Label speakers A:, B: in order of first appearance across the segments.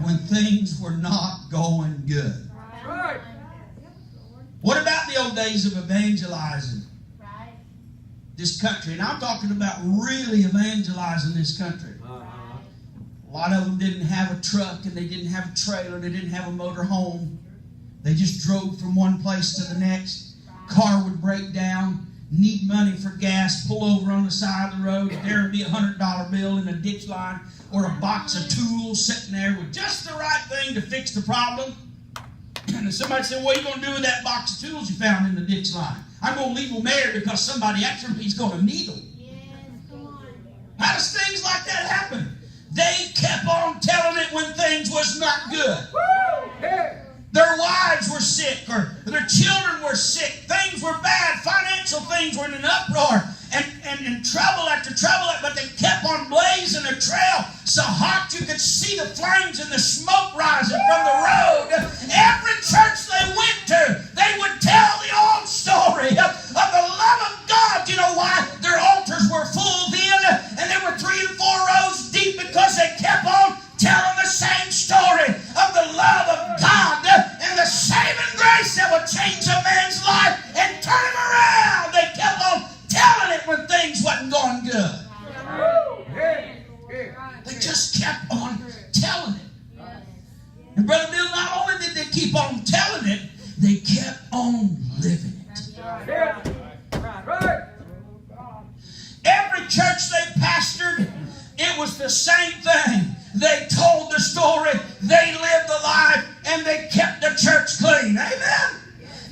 A: when things were not going good.
B: Right.
A: What about the old days of evangelizing this country? And I'm talking about really evangelizing this country. A lot of them didn't have a truck, and they didn't have a trailer, they didn't have a motor home. They just drove from one place to the next. Car would break down, need money for gas, pull over on the side of the road, and there would be a $100 bill in a ditch line, or a box of tools sitting there with just the right thing to fix the problem. And somebody said, what are you going to do with that box of tools you found in the ditch line? I'm going to leave them there because somebody actually is going to need them. How does things like that happen? They kept on telling it when things was not good. Their wives were sick, or their children were sick. Things were bad. Financial things were in an uproar. And trouble after trouble, but they kept on blazing a trail so hot you could see the flames and the smoke rising from the road. Every church they went to, they would tell the old story of the love of God. You know why? Their altars were full then, and they were 3 and 4 rows deep because they kept on telling the same story of the love of God and the saving grace that would change a man's life and turn him around. They kept on telling it when things wasn't going good. They just kept on telling it. And Brother Bill, not only did they keep on telling it, they kept on living it. Every church they pastored, it was the same thing. They told the story, they lived the life, and they kept the church clean. Amen?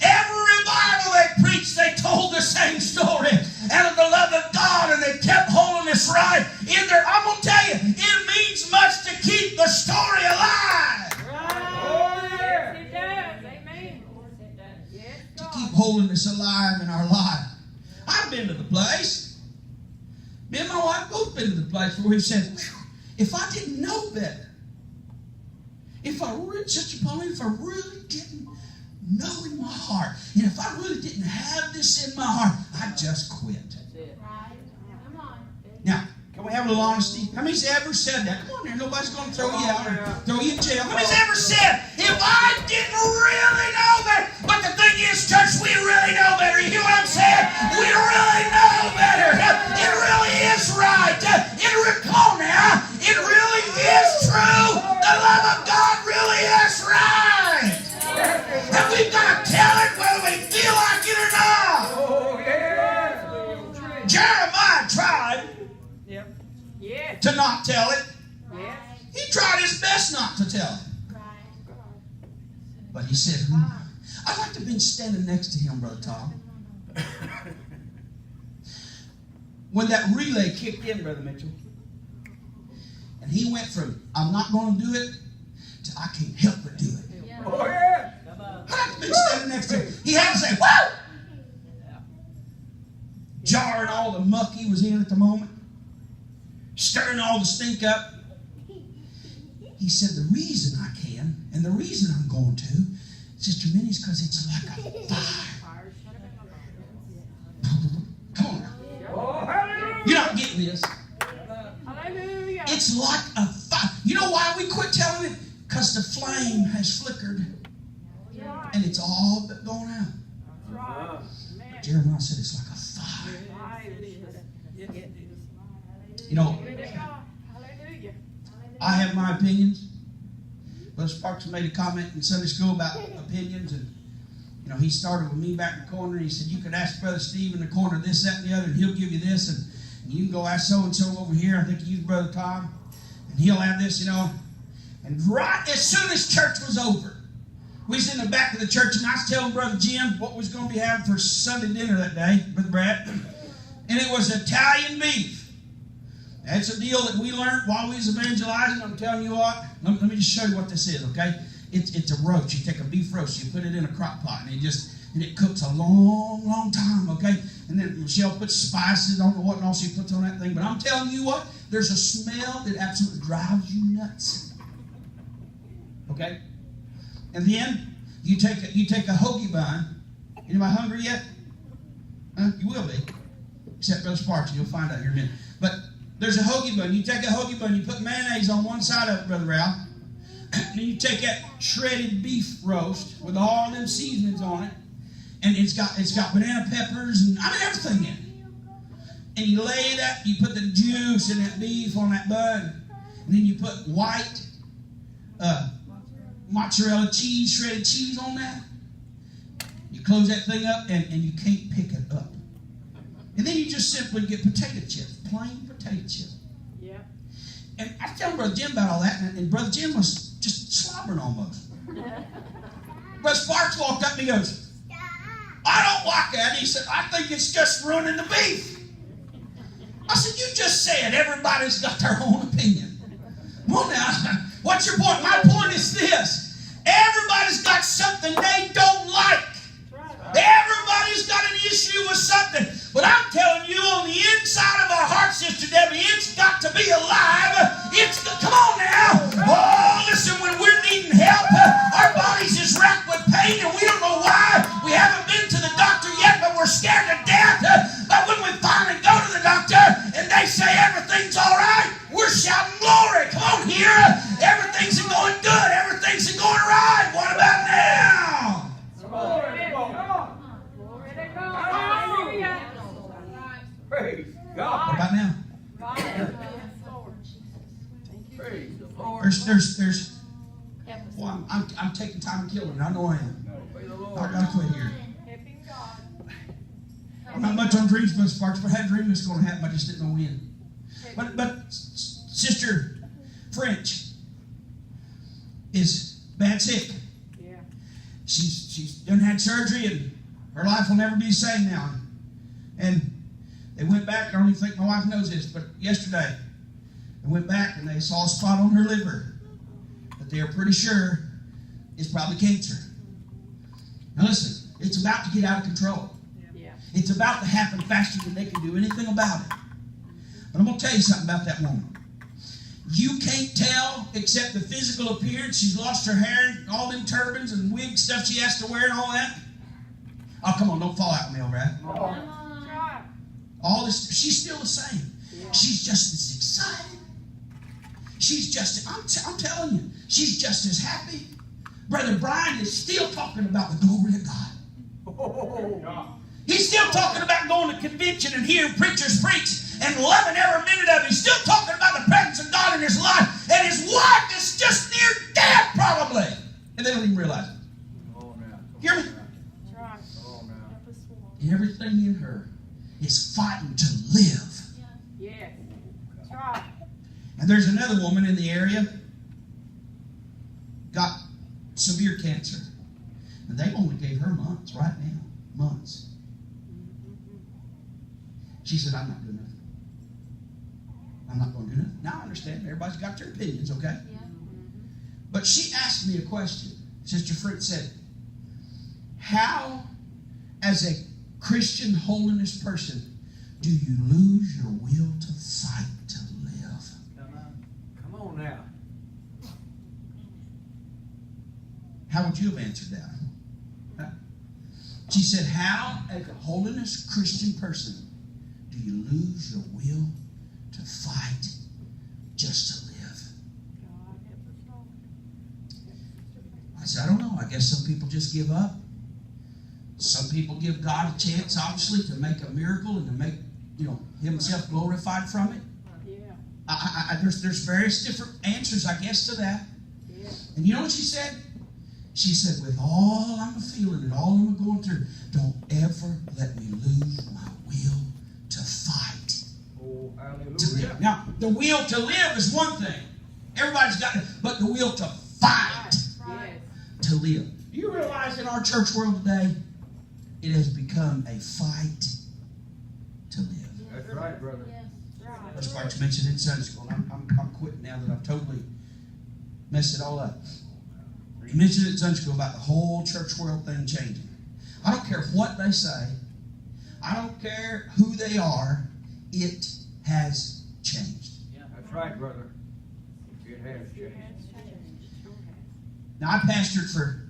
A: Every revival they preached, they told the same story and of the love of God, and they kept holiness right in there. I'm going to tell you, it means much to keep the story alive.
B: Right. Oh, yes, it does. Amen. Yes,
A: to keep holiness alive in our life. I've been to the place. Me and my wife both been to the place where we've said, if I didn't know better, if I really didn't know in my heart, and if I really didn't have this in my heart, I'd just quit. Now, can we have a little honesty? How many's ever said that? Come on there, nobody's going to throw you out or throw you in jail. How many's ever said, if I didn't really know better? But the thing is, church, we really know better. You hear what I'm saying? We really know better. It really is right. Come on now. It really is true. The love of God really is right. And we've got to tell it whether we feel like it or not.
B: Oh, yeah.
A: Jeremiah tried to not tell it. He tried his best not to tell it. But he said, I'd like to have been standing next to him, Brother Tom. When that relay kicked in, Brother Mitchell, and he went from, I'm not going to do it, to I can't help but do it.
B: Oh, yeah.
A: I'd like to have been standing next to him. He had to say, whoa! Jarring all the muck he was in at the moment. Stirring all the stink up. He said, the reason I can, and the reason I'm going to, Sister Minnie, is because it's like a fire. Come on now.
B: Oh, hallelujah.
A: You're not getting this.
B: Hallelujah.
A: It's like a fire. You know why we quit telling it? Because the flame has flickered. And it's all but gone out. Jeremiah said it's like a fire. You know, I have my opinions. Brother Sparks made a comment in Sunday school about opinions, and you know, he started with me back in the corner, and he said, you could ask Brother Steve in the corner this, that, and the other, and he'll give you this, and you can go ask so-and-so over here. I think he used Brother Tom, and he'll have this, you know. And right as soon as church was over, we was in the back of the church, and I was telling Brother Jim what we was going to be having for Sunday dinner that day, Brother Brad, and it was Italian beef. That's a deal that we learned while we was evangelizing. I'm telling you what, let me just show you what this is, okay? It's a roast. You take a beef roast, you put it in a crock pot, and it cooks a long, long time, okay? And then Michelle puts spices, I don't know what else she puts on that thing, but I'm telling you what, there's a smell that absolutely drives you nuts. Okay? And then you take a hoagie bun. Anybody hungry yet? Huh? You will be. Except Brother Sparks, you'll find out here in a minute. But there's a hoagie bun. You take a hoagie bun, you put mayonnaise on one side of it, Brother Ralph. And you take that shredded beef roast with all them seasonings on it, and it's got banana peppers and everything in it. And you lay that, you put the juice in that beef on that bun, and then you put white mozzarella cheese, shredded cheese on that. You close that thing up, and you can't pick it up. And then you just simply get potato chips, plain potato chips.
B: Yeah.
A: And I tell Brother Jim about all that, and Brother Jim was just slobbering almost. Brother Sparks walked up and he goes, I don't like that. He said, I think it's just ruining the beef. I said, you just said everybody's got their own opinion. Well now, what's your point? My point is this. Everybody's got something they don't like. Everybody's got an issue with something. But I'm telling you, on the inside of our heart, Sister Debbie, it's got to be alive. Come on now. Oh, listen, when we're needing help, our bodies is racked with pain, and we don't know why. We haven't been to the doctor yet, but we're scared to death. But when we finally go to the doctor, and they say everything's all right, we're shouting glory. Come on here. Everything's going good. Everything's going right. What about now?
C: Praise God.
A: What about now?
C: Praise the Lord.
A: There's well, I'm taking time and killing it. I know I am. I gotta quit here. I'm not much on dreams, Brother Sparks, but I had a dream this was going to happen. I just didn't know when. But Sister French is bad sick.
B: Yeah.
A: She's done had surgery, and her life will never be the same now. And they went back. I don't even think my wife knows this, but yesterday they went back and they saw a spot on her liver that they are pretty sure is probably cancer. Now listen, it's about to get out of control.
B: Yeah.
A: It's about to happen faster than they can do anything about it. But I'm going to tell you something about that woman. You can't tell except the physical appearance. She's lost her hair, all them turbans and wig stuff she has to wear and all that. Oh, come on, don't fall out with me over that. All this, she's still the same.
B: Yeah.
A: She's just as excited. She's just, I'm telling you, she's just as happy. Brother Brian is still talking about the glory of God. He's still talking about going to convention and hearing preachers preach and loving every minute of it. He's still talking about the presence of God in his life. And his wife is just near death, probably. And they don't even realize it. Hear me? Everything in her is fighting to live.
B: Yes. That's right.
A: And there's another woman in the area got severe cancer. And they only gave her months right now. Months. She said, I'm not doing nothing. I'm not going to do nothing. Now I understand. Everybody's got their opinions, okay?
D: Yeah.
A: But she asked me a question. Sister Fritz said, how, as a Christian holiness person, do you lose your will to fight to live?
C: Come on now.
A: How would you have answered that? Huh? She said, how, as a holiness Christian person, do you lose your will to fight just to live? I said, I don't know. I guess some people just give up. Some people give God a chance, obviously, to make a miracle and to make, himself glorified from it.
B: Yeah.
A: There's various different answers, I guess, to that.
B: Yeah.
A: And you know what she said? She said, with all I'm feeling and all I'm going through, don't ever let me lose my will to fight.
C: Oh,
A: To
C: hallelujah.
A: live. Now, the will to live is one thing. Everybody's got it. But the will to fight
B: Yes.
A: to live. Do you realize in our church world today, it has become a fight to live?
C: That's right, brother.
D: Yes.
B: Right.
A: That's why you mentioned in Sunday school. I'm quitting now that I've totally messed it all up. You mentioned it in Sunday school about the whole church world thing changing. I don't care what they say. I don't care who they are. It has changed.
C: That's right, brother. It has changed.
A: Now, I pastored for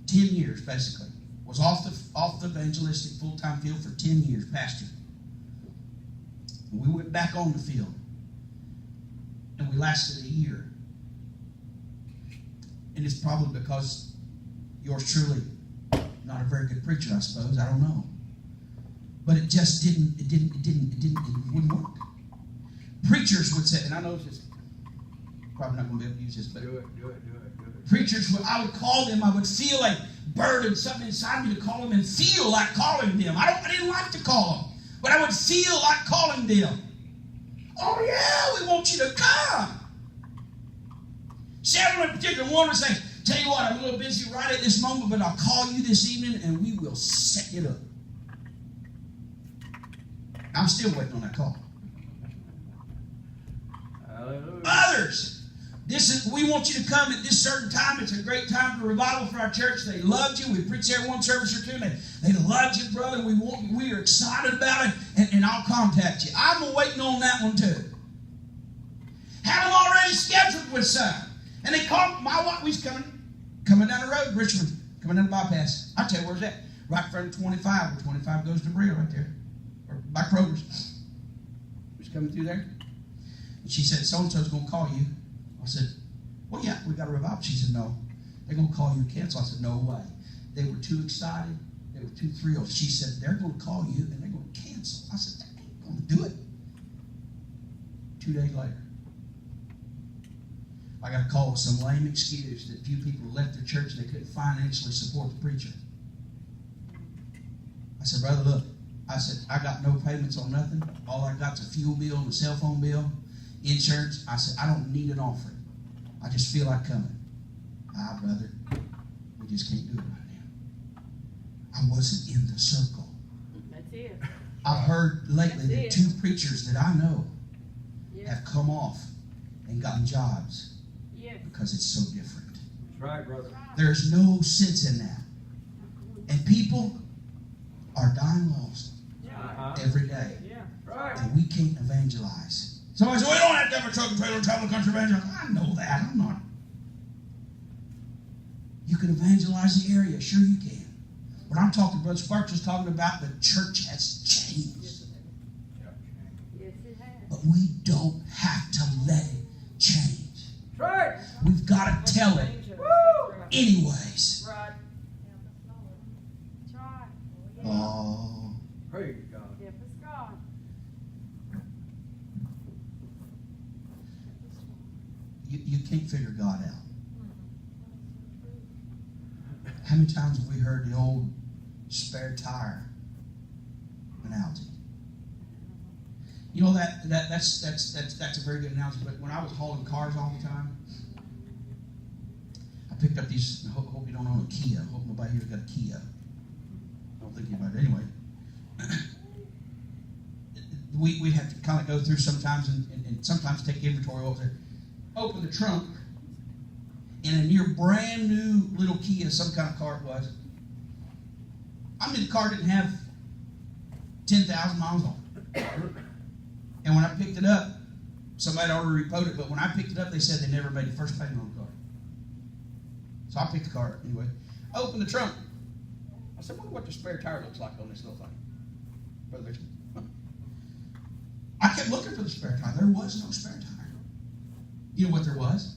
A: 10 years, basically. Was off the evangelistic full-time field for 10 years, pastored. We went back on the field. And we lasted a year. And it's probably because yours truly, not a very good preacher, I suppose. I don't know. But it just it wouldn't work. Preachers would say, and I know this is probably not going to be able to use this, but
C: Do it.
A: preachers, I would call them, I would feel a burden, something inside me to call them and feel like calling them. I didn't like to call them, but I would feel like calling them. Oh yeah, we want you to come. Several in particular, one would say, tell you what, I'm a little busy right at this moment, but I'll call you this evening and we will set it up. I'm still waiting on that call.
C: Hallelujah.
A: Others, we want you to come at this certain time. It's a great time for revival for our church. They loved you. We preached there one service or two. They loved you, brother. We are excited about it, and I'll contact you. I'm waiting on that one too. Had them already scheduled with some. And they called my wife. We was coming down the road, Richmond, coming down the bypass. I'll tell you where's that. Right in front of 25, where 25 goes to Brea right there. Or by Kroger's. We was coming through there. And she said, so-and-so's going to call you. I said, well, yeah, we got a revival. She said, no, they're going to call you and cancel. I said, no way. They were too excited. They were too thrilled. She said, they're going to call you and they're going to cancel. I said, they ain't going to do it. 2 days later, I got a call with some lame excuse that few people left their church and they couldn't financially support the preacher. I said, brother, look. I said, I got no payments on nothing. All I got's a fuel bill and a cell phone bill, insurance. I said, I don't need an offering. I just feel like coming. Brother, we just can't do it right now. I wasn't in the circle.
B: That's it.
A: I've heard lately that 2 preachers that I know have come off and gotten jobs because it's so different.
C: That's right, brother.
A: There's no sense in that. And people are dying lost every day.
C: Right.
A: And we can't evangelize. Somebody says, well, we don't have to have a truck and trailer and travel the country evangelize. I know that. I'm not. You can evangelize the area. Sure you can. What I'm talking, Brother Sparks was talking about, the church has changed.
B: Yes, it has.
A: But we don't have to let it change.
C: Right.
A: We've got to tell it anyways.
B: Right. Try.
A: Oh.
C: Praise God.
B: Help us, God.
A: You can't figure God out. How many times have we heard the old spare tire analogy? You know that's a very good analogy. But when I was hauling cars all the time, I picked up these. I hope you don't own a Kia. I hope nobody here's got a Kia. I don't think anybody. Anyway, we have to kind of go through sometimes and sometimes take inventory over there. Open the trunk, and a near brand new little Kia, some kind of car it was. I mean, the car didn't have 10,000 miles on it. And when I picked it up, somebody had already repoed it, but when I picked it up, they said they never made the first payment on the car. So I picked the car up anyway. I opened the trunk. I said, I wonder what the spare tire looks like on this little thing. Brother Richard. I kept looking for the spare tire. There was no spare tire. You know what there was?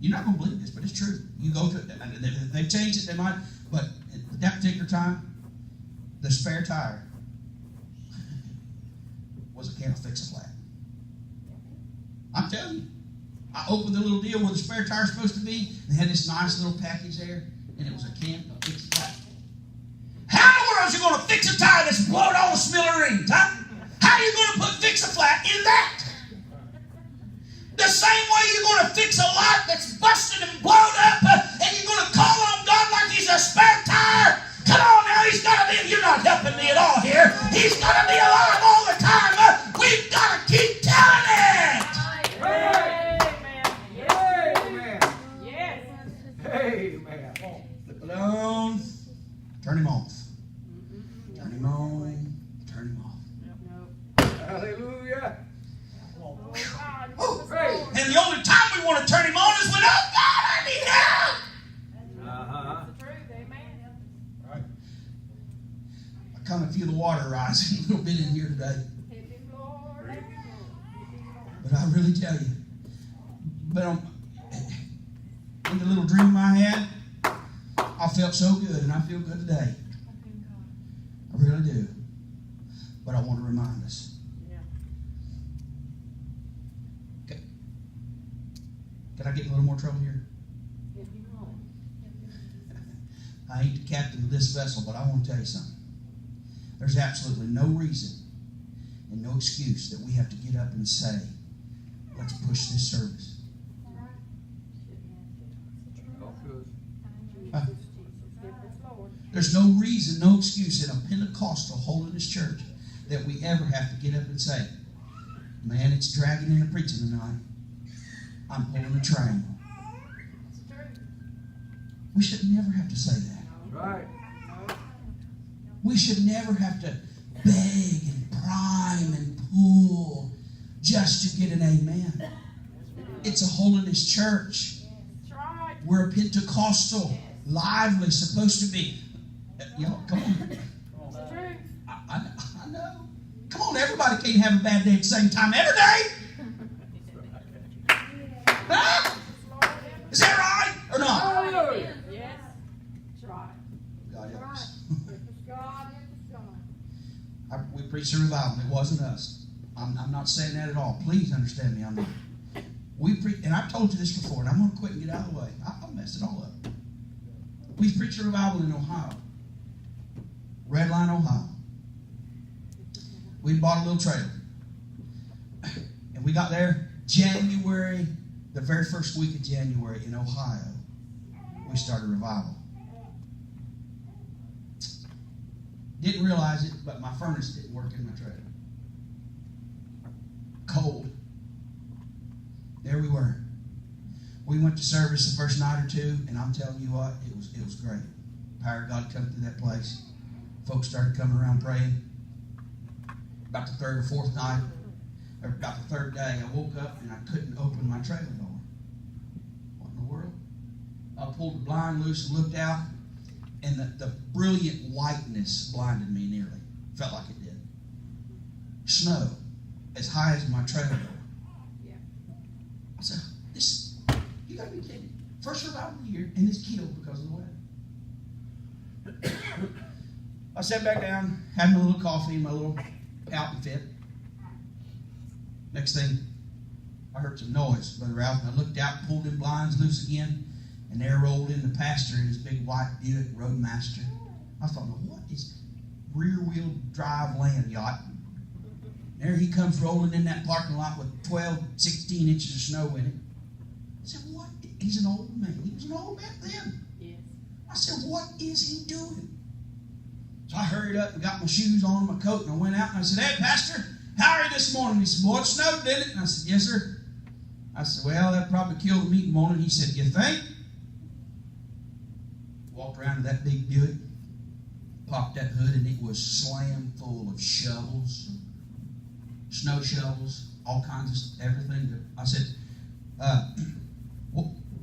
A: You're not going to believe this, but it's true. You go to, they've changed it, they might, but at that particular time, the spare tire was a can of Fix-A-Flat. I'm telling you. I opened the little deal where the spare tire is supposed to be. They had this nice little package there, and it was a can of Fix-A-Flat. How in the world are you going to fix a tire that's blown all the smithereens, huh? How are you going to put Fix-A-Flat in that? The same way you're going to fix a lot that's busted and blown up, and you're going to call on God like he's a spare tire. Come on now, he's got to be, you're not helping me at all here. He's got to be alive all the time. We've got to keep telling it.
B: Amen.
C: Amen.
B: Yes.
C: Amen.
A: Flip it on. Turn him off. Turn him on. Turn him off.
C: Hallelujah.
B: Oh, God.
A: Oh,
C: Praise.
A: and the only time we want to turn him on is when, oh God, I need help.
B: That's the truth. Amen.
A: Right. I kind of feel the water rising a little bit in here today.
B: Help him, Lord. Help him, Lord.
A: But I really tell you, in the little dream I had, I felt so good, and I feel good today. I really do. But I want to remind us. Okay. Can I get in a little more trouble here? I ain't the captain of this vessel, but I want to tell you something. There's absolutely no reason and no excuse that we have to get up and say, let's push this service. There's no reason, no excuse in a Pentecostal holiness church that we ever have to get up and say, man, it's dragging into preaching tonight. I'm pulling a train. We should never have to say that.
C: Right.
A: We should never have to beg and prime and pull just to get an amen. It's a holiness church. We're a Pentecostal, lively, supposed to be. Y'all, come on. I know. Come on, everybody can't have a bad day at the same time every day. Huh? Is that right or not?
B: Yes. That's right.
A: God help us. We preached a revival. It wasn't us. I'm not saying that at all. Please understand me. I'm not. And I've told you this before, and I'm going to quit and get out of the way. I'll mess it all up. We preached a revival in Ohio. Red Line, Ohio. We bought a little trailer. And we got there January, the very first week of January in Ohio. We started revival. Didn't realize it, but my furnace didn't work in my trailer. Cold. There we were. We went to service the first night or two, and I'm telling you what, it was great. Power of God come through that place. Folks started coming around praying. About the third or fourth night, or about the third day, I woke up and I couldn't open my trailer door. What in the world? I pulled the blind loose and looked out, and the brilliant whiteness blinded me nearly. Felt like it did. Snow as high as my trailer door. I said, you gotta be kidding. First revival of the year, and it's killed because of the weather. I sat back down, had my little coffee, my little pouting fit. Next thing, I heard some noise, Brother Ralph, and I looked out, pulled them blinds loose again, and there rolled in the pastor in his big white Buick Roadmaster. I thought, well, what is rear-wheel drive land yacht? There he comes rolling in that parking lot with 12, 16 inches of snow in it. I said, what? He's an old man. He was an old man then.
B: Yes.
A: I said, what is he doing? So I hurried up and got my shoes on, my coat, and I went out and I said, hey, Pastor, how are you this morning? He said, boy, it snowed, didn't it? And I said, yes, sir. I said, well, that probably killed the meeting morning. He said, you think? Walked around to that big Buick, popped that hood, and it was slam full of shovels, snow shovels, all kinds of everything. I said,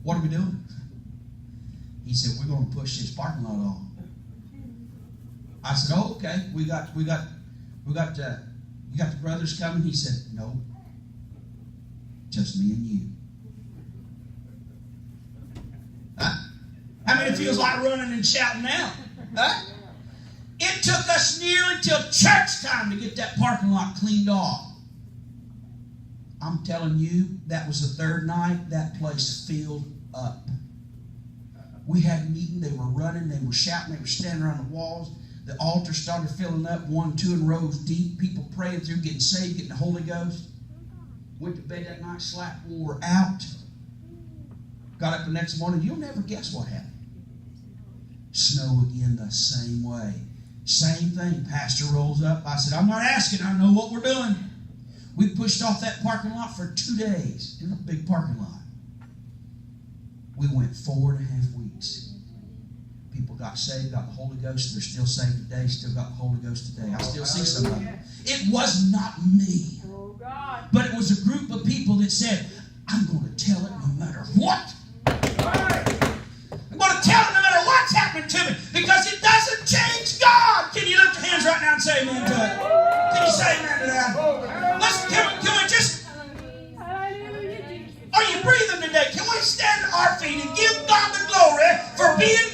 A: what are we doing? He said, we're going to push this parking lot on. I said, oh, okay. You got the brothers coming? He said, no, just me and you. Huh? How many feels like running and shouting now? Huh? It took us nearly till church time to get that parking lot cleaned off. I'm telling you, that was the third night. That place filled up. We had a meeting. They were running. They were shouting. They were standing around the walls. The altar started filling up, 1, 2 in rows deep. People praying through, getting saved, getting the Holy Ghost. Went to bed that night, slept, wore out. Got up the next morning. You'll never guess what happened. Snow again the same way. Same thing. Pastor rolls up. I said, I'm not asking. I know what we're doing. We pushed off that parking lot for 2 days in a big parking lot. We went 4.5 weeks. People got saved, got the Holy Ghost. They're still saved today, still got the Holy Ghost today. I still see some of them. It was not me. But it was a group of people that said, I'm going to tell it no matter what. I'm going to tell it no matter what's happening to me, because it doesn't change God. Can you lift your hands right now and say amen to it? Can you say amen to that? Can we just... Are you breathing today? Can we stand on our feet and give being